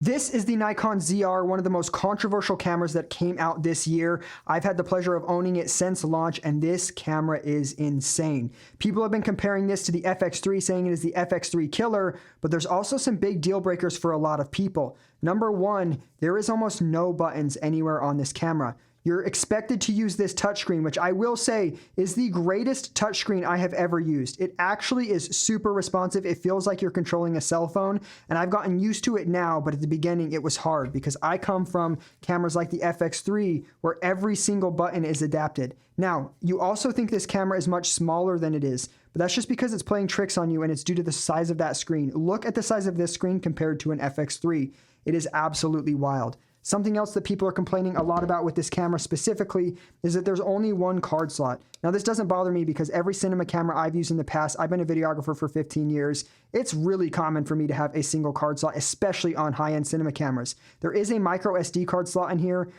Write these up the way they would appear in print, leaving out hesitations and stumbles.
This is the Nikon ZR, one of the most controversial cameras that came out this year. I've had the pleasure of owning it since launch, and this camera is insane. People have been comparing this to the FX3, saying it is the FX3 killer, but there's also some big deal breakers for a lot of people. Number one, there is almost no buttons anywhere on this camera. You're expected to use this touchscreen, which I will say is the greatest touchscreen I have ever used. It actually is super responsive. It feels like you're controlling a cell phone, and I've gotten used to it now, but at the beginning it was hard because I come from cameras like the FX3 where every single button is adapted. Now, you also think this camera is much smaller than it is, but that's just because it's playing tricks on you and it's due to the size of that screen. Look at the size of this screen compared to an FX3. It is absolutely wild. Something else that people are complaining a lot about with this camera specifically is that there's only one card slot. Now, this doesn't bother me because every cinema camera I've used in the past, I've been a videographer for 15 years. It's really common for me to have a single card slot, especially on high-end cinema cameras. There is a micro SD card slot in here.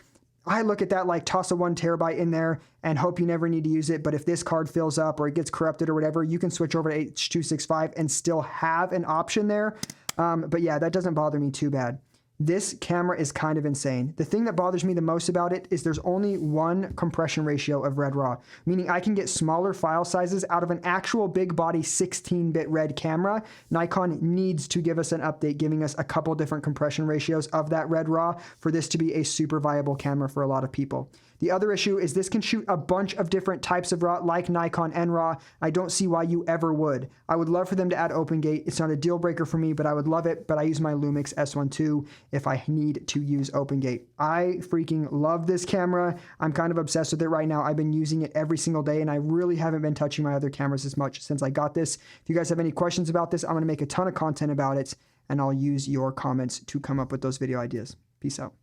I look at that like toss a 1 terabyte in there and hope you never need to use it. But if this card fills up or it gets corrupted or whatever, you can switch over to H.265 and still have an option there. But yeah, that doesn't bother me too bad. This camera is kind of insane. The thing that bothers me the most about it is there's only one compression ratio of red raw, meaning I can get smaller file sizes out of an actual big body 16-bit red camera. Nikon needs to give us an update giving us a couple different compression ratios of that red raw for this to be a super viable camera for a lot of people. The other issue is this can shoot a bunch of different types of RAW like Nikon NRAW. I don't see why you ever would. I would love for them to add open gate. It's not a deal breaker for me, but I would love it. But I use my Lumix S1 II if I need to use open gate. I freaking love this camera. I'm kind of obsessed with it right now. I've been using it every single day and I really haven't been touching my other cameras as much since I got this. If you guys have any questions about this, I'm going to make a ton of content about it and I'll use your comments to come up with those video ideas. Peace out.